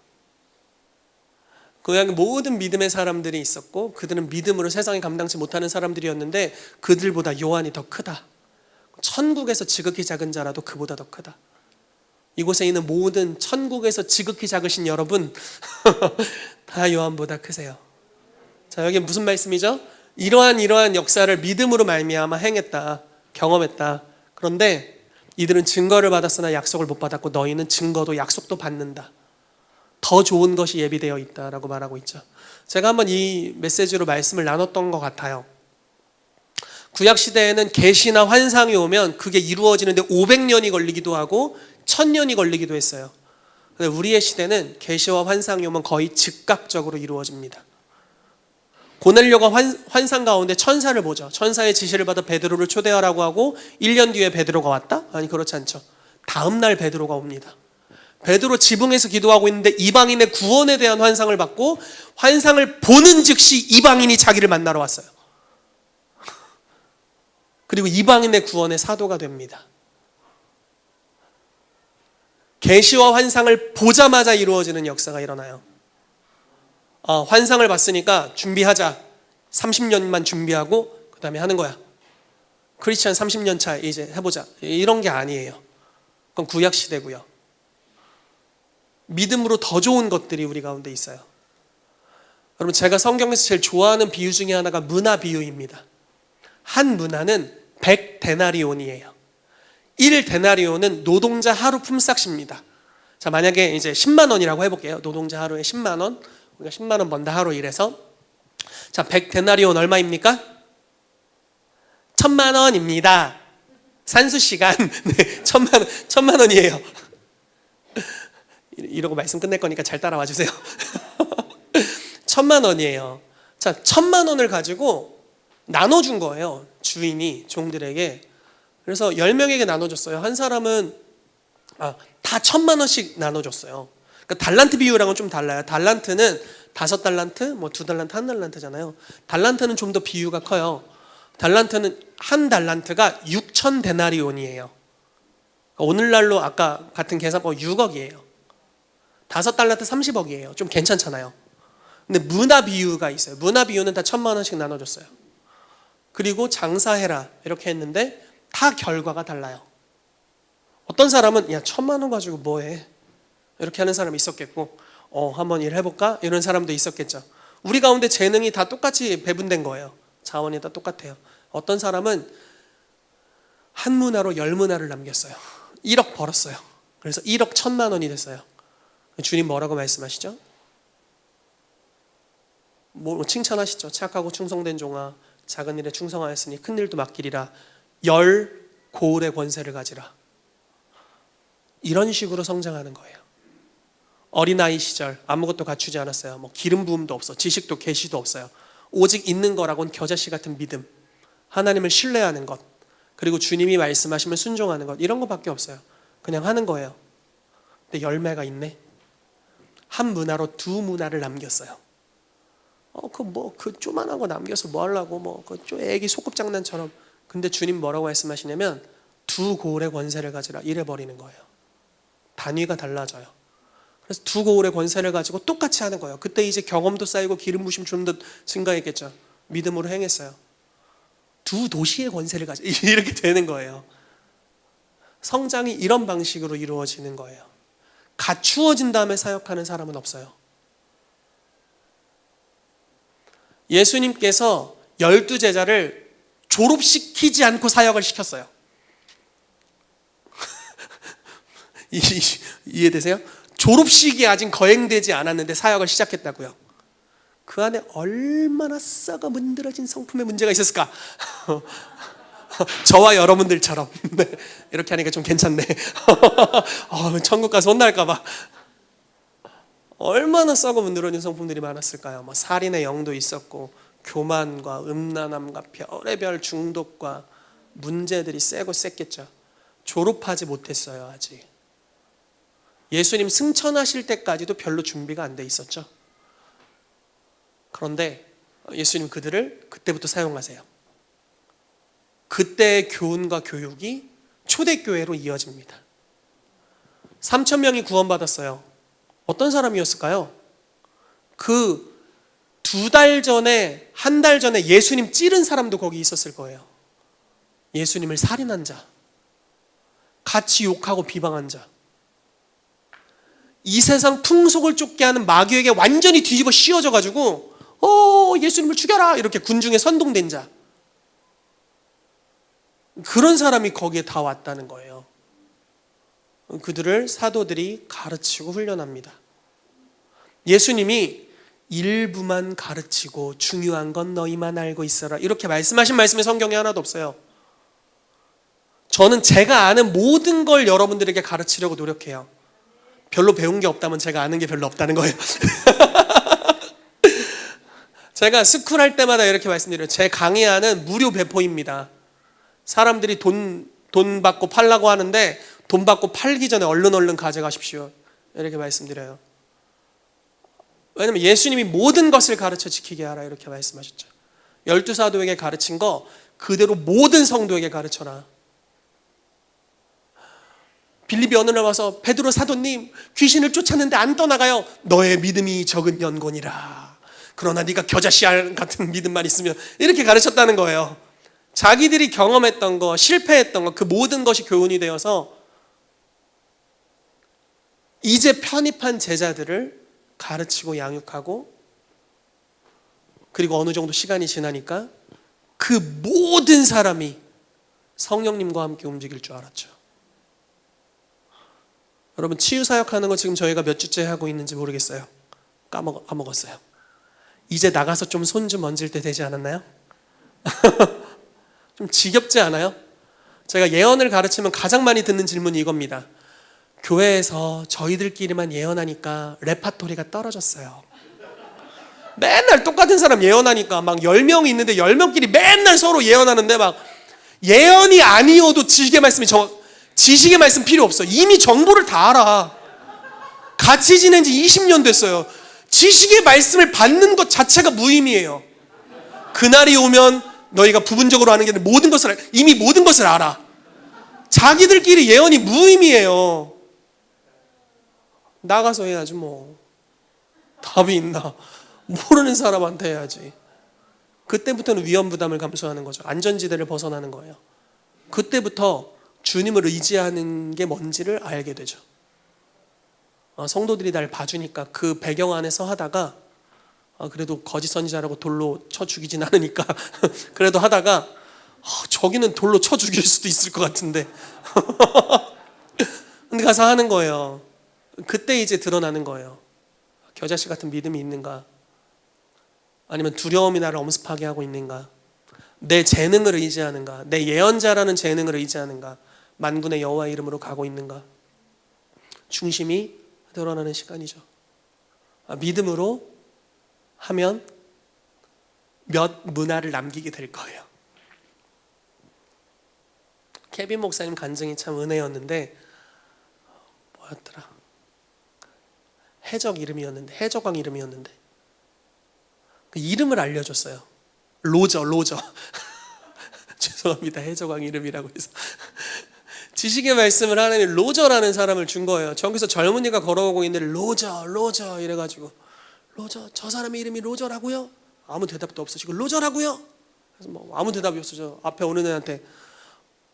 그 모든 믿음의 사람들이 있었고, 그들은 믿음으로 세상에 감당치 못하는 사람들이었는데 그들보다 요한이 더 크다. 천국에서 지극히 작은 자라도 그보다 더 크다. 이곳에 있는 모든 천국에서 지극히 작으신 여러분 다 요한보다 크세요. 자, 여기 무슨 말씀이죠? 이러한 역사를 믿음으로 말미암아 행했다, 경험했다. 그런데 이들은 증거를 받았으나 약속을 못 받았고 너희는 증거도 약속도 받는다. 더 좋은 것이 예비되어 있다라고 말하고 있죠. 제가 한번 이 메시지로 말씀을 나눴던 것 같아요. 구약 시대에는 계시나 환상이 오면 그게 이루어지는데 500년이 걸리기도 하고 1000년이 걸리기도 했어요. 근데 우리의 시대는 계시와 환상이 오면 거의 즉각적으로 이루어집니다. 고넬료가 환상 가운데 천사를 보죠. 천사의 지시를 받아 베드로를 초대하라고 하고 1년 뒤에 베드로가 왔다? 아니, 그렇지 않죠. 다음 날 베드로가 옵니다. 베드로 지붕에서 기도하고 있는데 이방인의 구원에 대한 환상을 받고, 환상을 보는 즉시 이방인이 자기를 만나러 왔어요. 그리고 이방인의 구원의 사도가 됩니다. 계시와 환상을 보자마자 이루어지는 역사가 일어나요. 환상을 봤으니까 준비하자. 30년만 준비하고 그 다음에 하는 거야. 크리스찬 30년 차 이제 해보자. 이런 게 아니에요. 그건 구약 시대고요. 믿음으로 더 좋은 것들이 우리 가운데 있어요. 여러분, 제가 성경에서 제일 좋아하는 비유 중에 하나가 문화 비유입니다. 한 문화는 100데나리온이에요. 1데나리온은 노동자 하루 품삯입니다. 자, 만약에 이제 10만 원이라고 해볼게요. 노동자 하루에 10만 원. 우리가 10만 원 번다, 하루 일해서. 자, 100데나리온 얼마입니까? 1000만 원입니다. 산수 시간. 네, 1000만 원이에요. 이러고 말씀 끝낼 거니까 잘 따라와 주세요. 1000만 원이에요. 자, 1000만 원을 가지고 나눠준 거예요. 주인이 종들에게. 그래서 10명에게 나눠줬어요. 한 사람은 다 1000만 원씩 나눠줬어요. 그러니까 달란트 비유랑은 좀 달라요. 달란트는 5달란트, 뭐 2달란트, 1달란트잖아요. 달란트는 좀 더 비유가 커요. 달란트는 한 달란트가 6천 데나리온이에요. 오늘날로 아까 같은 계산법 6억이에요. 5달란트 30억이에요. 좀 괜찮잖아요. 근데 문화 비유가 있어요. 문화 비유는 다 1,000만 원씩 나눠줬어요. 그리고 장사해라 이렇게 했는데 다 결과가 달라요. 어떤 사람은 야 1,000만 원 가지고 뭐해? 이렇게 하는 사람이 있었겠고 한번 일해볼까? 이런 사람도 있었겠죠. 우리 가운데 재능이 다 똑같이 배분된 거예요. 자원이 다 똑같아요. 어떤 사람은 한 문화로 10문화를 남겼어요. 1억 벌었어요. 그래서 1억 1,000만 원이 됐어요. 주님 뭐라고 말씀하시죠? 뭐 칭찬하시죠. 착하고 충성된 종아, 작은 일에 충성하였으니 큰 일도 맡기리라. 10 고을의 권세를 가지라. 이런 식으로 성장하는 거예요. 어린아이 시절 아무것도 갖추지 않았어요. 뭐 기름 부음도 없어, 지식도 계시도 없어요. 오직 있는 거라고는 겨자씨 같은 믿음, 하나님을 신뢰하는 것, 그리고 주님이 말씀하시면 순종하는 것, 이런 것밖에 없어요. 그냥 하는 거예요. 근데 열매가 있네. 한 문화로 2 문화를 남겼어요. 그 조만한 거 남겨서 뭐 하려고, 애기 소꿉장난처럼. 근데 주님 뭐라고 말씀하시냐면 2 고을의 권세를 가지라 이래버리는 거예요. 단위가 달라져요. 그래서 2 고을의 권세를 가지고 똑같이 하는 거예요. 그때 이제 경험도 쌓이고 기름 부심 좀 더 증가했겠죠. 믿음으로 행했어요. 2 도시의 권세를 가지고 이렇게 되는 거예요. 성장이 이런 방식으로 이루어지는 거예요. 갖추어진 다음에 사역하는 사람은 없어요. 예수님께서 12제자를 졸업시키지 않고 사역을 시켰어요. 이해되세요? 졸업식이 아직 거행되지 않았는데 사역을 시작했다고요. 그 안에 얼마나 썩어 문드러진 성품의 문제가 있었을까? 저와 여러분들처럼. 네, 이렇게 하니까 좀 괜찮네. 천국 가서 혼날까 봐. 얼마나 썩어 문드러진 성품들이 많았을까요? 살인의 영도 있었고 교만과 음란함과 별의별 중독과 문제들이 세고 셌겠죠. 졸업하지 못했어요. 아직. 예수님 승천하실 때까지도 별로 준비가 안 돼 있었죠. 그런데 예수님 그들을 그때부터 사용하세요. 그때의 교훈과 교육이 초대교회로 이어집니다. 3,000명이 구원받았어요. 어떤 사람이었을까요? 그 2달 전에, 1달 전에 예수님 찌른 사람도 거기 있었을 거예요. 예수님을 살인한 자, 같이 욕하고 비방한 자, 이 세상 풍속을 쫓게 하는 마귀에게 완전히 뒤집어 씌워져 가지고 예수님을 죽여라 이렇게 군중에 선동된 자, 그런 사람이 거기에 다 왔다는 거예요. 그들을 사도들이 가르치고 훈련합니다. 예수님이 일부만 가르치고 중요한 건 너희만 알고 있어라 이렇게 말씀하신 말씀이 성경에 하나도 없어요. 저는 제가 아는 모든 걸 여러분들에게 가르치려고 노력해요. 별로 배운 게 없다면 제가 아는 게 별로 없다는 거예요. 제가 스쿨 할 때마다 이렇게 말씀드려요. 제 강의안은 무료 배포입니다. 사람들이 돈 받고 팔라고 하는데 돈 받고 팔기 전에 얼른 가져가십시오. 이렇게 말씀드려요. 왜냐면 예수님이 모든 것을 가르쳐 지키게 하라 이렇게 말씀하셨죠. 12사도에게 가르친 거 그대로 모든 성도에게 가르쳐라. 빌립이 어느 날 와서 베드로 사도님 귀신을 쫓았는데 안 떠나가요. 너의 믿음이 적은 연곤이라. 그러나 네가 겨자씨알 같은 믿음만 있으면 이렇게 가르쳤다는 거예요. 자기들이 경험했던 거, 실패했던 거, 그 모든 것이 교훈이 되어서 이제 편입한 제자들을 가르치고 양육하고, 그리고 어느 정도 시간이 지나니까 그 모든 사람이 성령님과 함께 움직일 줄 알았죠. 여러분 치유사역하는 거 지금 저희가 몇 주째 하고 있는지 모르겠어요. 까먹었어요. 이제 나가서 좀 손 좀 얹을 때 되지 않았나요? 좀 지겹지 않아요? 제가 예언을 가르치면 가장 많이 듣는 질문이 이겁니다. 교회에서 저희들끼리만 예언하니까 레파토리가 떨어졌어요. 맨날 똑같은 사람 예언하니까 막 10명이 있는데 10명끼리 맨날 서로 예언하는데 막 예언이 아니어도 지식의 말씀 필요 없어. 이미 정보를 다 알아. 같이 지낸 지 20년 됐어요. 지식의 말씀을 받는 것 자체가 무의미해요. 그날이 오면 너희가 부분적으로 아는 게 아니라 이미 모든 것을 알아. 자기들끼리 예언이 무의미해요. 나가서 해야지 뭐. 답이 있나? 모르는 사람한테 해야지. 그때부터는 위험 부담을 감수하는 거죠. 안전지대를 벗어나는 거예요. 그때부터 주님을 의지하는 게 뭔지를 알게 되죠. 성도들이 날 봐주니까 그 배경 안에서 하다가 그래도 거짓 선지자라고 돌로 쳐 죽이진 않으니까 그래도 하다가 저기는 돌로 쳐 죽일 수도 있을 것 같은데 근데 가서 하는 거예요. 그때 이제 드러나는 거예요. 겨자씨 같은 믿음이 있는가? 아니면 두려움이 나를 엄습하게 하고 있는가? 내 재능을 의지하는가? 내 예언자라는 재능을 의지하는가? 만군의 여호와 이름으로 가고 있는가? 중심이 드러나는 시간이죠. 믿음으로 하면 몇 문화를 남기게 될 거예요. 케빈 목사님 간증이 참 은혜였는데 뭐였더라? 해적왕 이름이었는데 그 이름을 알려줬어요. 로저 죄송합니다. 해적왕 이름이라고 해서 지식의 말씀을 하나님이 로저라는 사람을 준 거예요. 저기서 젊은이가 걸어오고 있는데 로저 이래가지고 로저, 저 사람의 이름이 로저라고요? 아무 대답도 없으시고 로저라고요? 그래서 뭐 아무 대답이 없어져. 앞에 오는 애한테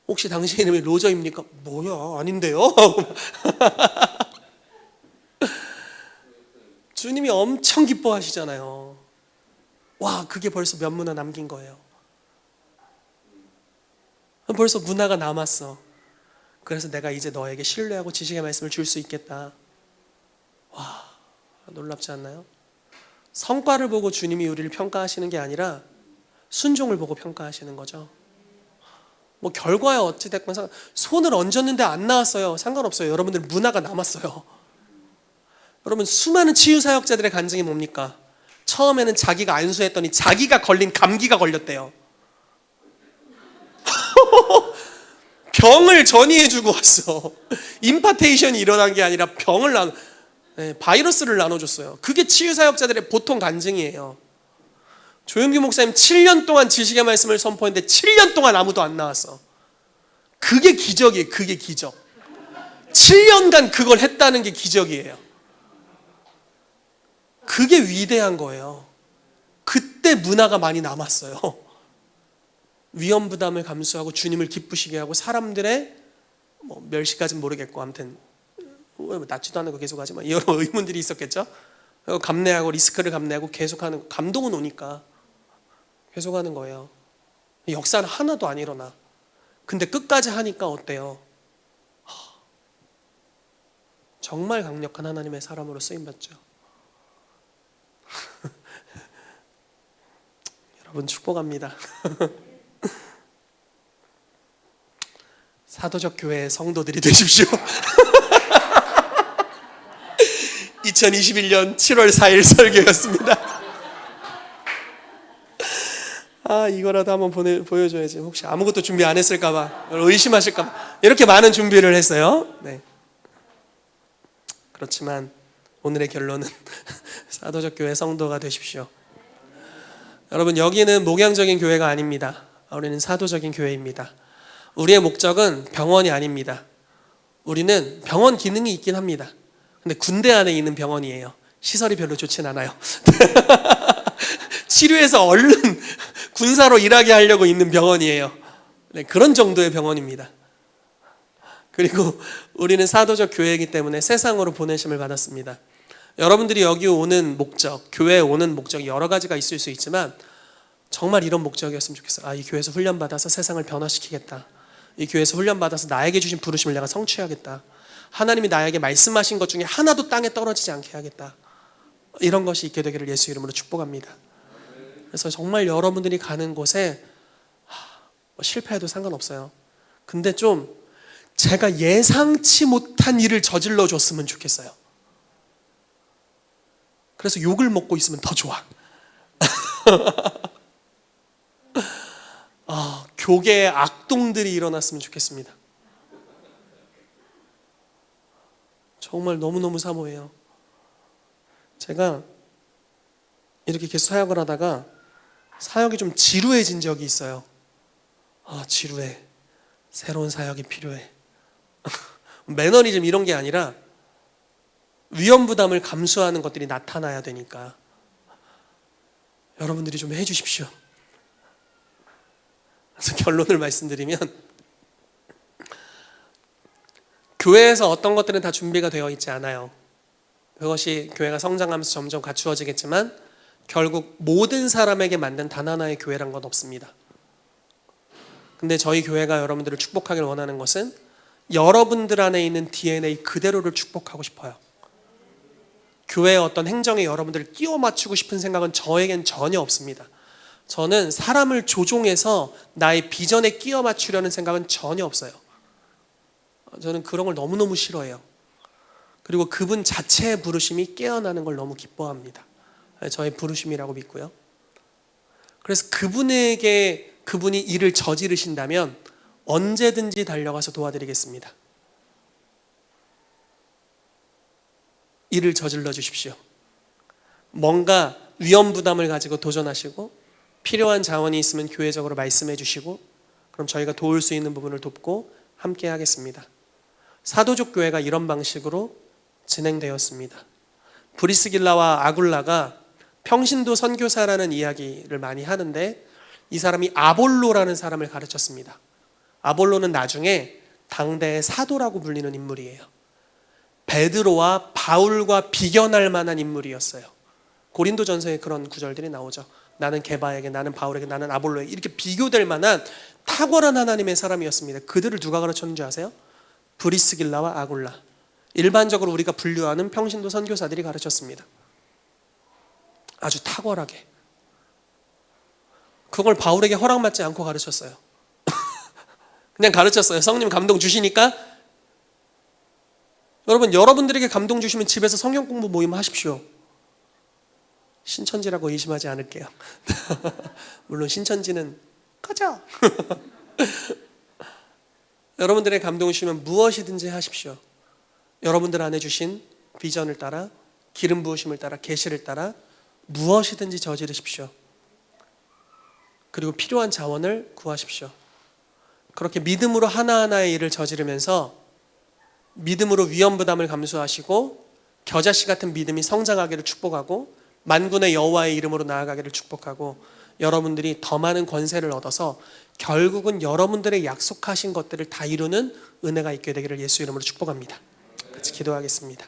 혹시 당신 이름이 로저입니까? 뭐야 아닌데요? 주님이 엄청 기뻐하시잖아요. 와, 그게 벌써 몇 문화 남긴 거예요. 벌써 문화가 남았어. 그래서 내가 이제 너에게 신뢰하고 지식의 말씀을 줄 수 있겠다. 와, 놀랍지 않나요? 성과를 보고 주님이 우리를 평가하시는 게 아니라 순종을 보고 평가하시는 거죠. 뭐 결과야 어찌됐건 손을 얹었는데 안 나왔어요. 상관없어요. 여러분들 문화가 남았어요. 여러분 수많은 치유사역자들의 간증이 뭡니까? 처음에는 자기가 안수했더니 자기가 걸린 감기가 걸렸대요. 병을 전이해주고 왔어. 임파테이션이 일어난 게 아니라 바이러스를 나눠줬어요. 그게 치유사역자들의 보통 간증이에요. 조영규 목사님 7년 동안 지식의 말씀을 선포했는데 7년 동안 아무도 안 나왔어. 그게 기적이에요. 그게 기적. 7년간 그걸 했다는 게 기적이에요. 그게 위대한 거예요. 그때 문화가 많이 남았어요. 위험 부담을 감수하고 주님을 기쁘시게 하고 사람들의 멸시까지는 모르겠고 아무튼 낫지도 않은 거 계속 하지만 여러 의문들이 있었겠죠. 감내하고 리스크를 감내하고 계속하는 감동은 오니까 계속하는 거예요. 역사는 하나도 안 일어나. 근데 끝까지 하니까 어때요? 정말 강력한 하나님의 사람으로 쓰임받죠. 여러분 축복합니다. 사도적 교회의 성도들이 되십시오. 2021년 7월 4일 설교였습니다. 이거라도 한번 보여줘야지. 혹시 아무것도 준비 안 했을까봐 의심하실까봐 이렇게 많은 준비를 했어요. 네. 그렇지만 오늘의 결론은 사도적 교회 성도가 되십시오. 여러분 여기는 목양적인 교회가 아닙니다. 우리는 사도적인 교회입니다. 우리의 목적은 병원이 아닙니다. 우리는 병원 기능이 있긴 합니다. 근데 군대 안에 있는 병원이에요. 시설이 별로 좋진 않아요. 치료해서 얼른 군사로 일하게 하려고 있는 병원이에요. 네, 그런 정도의 병원입니다. 그리고 우리는 사도적 교회이기 때문에 세상으로 보내심을 받았습니다. 여러분들이 여기 오는 목적, 교회에 오는 목적이 여러 가지가 있을 수 있지만 정말 이런 목적이었으면 좋겠어요. 이 교회에서 훈련받아서 세상을 변화시키겠다. 이 교회에서 훈련받아서 나에게 주신 부르심을 내가 성취하겠다. 하나님이 나에게 말씀하신 것 중에 하나도 땅에 떨어지지 않게 하겠다. 이런 것이 있게 되기를 예수 이름으로 축복합니다. 그래서 정말 여러분들이 가는 곳에 실패해도 상관없어요. 근데 좀 제가 예상치 못한 일을 저질러 줬으면 좋겠어요. 그래서 욕을 먹고 있으면 더 좋아. 교계에 악동들이 일어났으면 좋겠습니다. 정말 너무너무 사모해요. 제가 이렇게 계속 사역을 하다가 사역이 좀 지루해진 적이 있어요. 지루해. 새로운 사역이 필요해. 매너리즘 이런 게 아니라 위험 부담을 감수하는 것들이 나타나야 되니까 여러분들이 좀 해주십시오. 그래서 결론을 말씀드리면, 교회에서 어떤 것들은 다 준비가 되어 있지 않아요. 그것이 교회가 성장하면서 점점 갖추어지겠지만 결국 모든 사람에게 만든 단 하나의 교회란 건 없습니다. 근데 저희 교회가 여러분들을 축복하길 원하는 것은 여러분들 안에 있는 DNA 그대로를 축복하고 싶어요. 교회의 어떤 행정에 여러분들을 끼워 맞추고 싶은 생각은 저에겐 전혀 없습니다. 저는 사람을 조종해서 나의 비전에 끼워 맞추려는 생각은 전혀 없어요. 저는 그런 걸 너무너무 싫어해요. 그리고 그분 자체의 부르심이 깨어나는 걸 너무 기뻐합니다. 저의 부르심이라고 믿고요. 그래서 그분이 일을 저지르신다면 언제든지 달려가서 도와드리겠습니다. 일을 저질러 주십시오. 뭔가 위험 부담을 가지고 도전하시고 필요한 자원이 있으면 교회적으로 말씀해 주시고, 그럼 저희가 도울 수 있는 부분을 돕고 함께 하겠습니다. 사도족 교회가 이런 방식으로 진행되었습니다. 브리스길라와 아굴라가 평신도 선교사라는 이야기를 많이 하는데, 이 사람이 아볼로라는 사람을 가르쳤습니다. 아볼로는 나중에 당대의 사도라고 불리는 인물이에요. 베드로와 바울과 비견할 만한 인물이었어요. 고린도전서에 그런 구절들이 나오죠. 나는 게바에게, 나는 바울에게, 나는 아볼로에게, 이렇게 비교될 만한 탁월한 하나님의 사람이었습니다. 그들을 누가 가르쳤는 줄 아세요? 브리스길라와 아굴라, 일반적으로 우리가 분류하는 평신도 선교사들이 가르쳤습니다. 아주 탁월하게. 그걸 바울에게 허락받지 않고 가르쳤어요. 그냥 가르쳤어요. 성령 감동 주시니까. 여러분들에게 감동 주시면 집에서 성경 공부 모임 하십시오. 신천지라고 의심하지 않을게요. 물론 신천지는 꺼져. 여러분들의 감동 주시면 무엇이든지 하십시오. 여러분들 안에 주신 비전을 따라, 기름 부으심을 따라, 계시를 따라 무엇이든지 저지르십시오. 그리고 필요한 자원을 구하십시오. 그렇게 믿음으로 하나하나의 일을 저지르면서 믿음으로 위험 부담을 감수하시고 겨자씨 같은 믿음이 성장하기를 축복하고 만군의 여호와의 이름으로 나아가기를 축복하고, 여러분들이 더 많은 권세를 얻어서 결국은 여러분들의 약속하신 것들을 다 이루는 은혜가 있게 되기를 예수 이름으로 축복합니다. 같이 기도하겠습니다.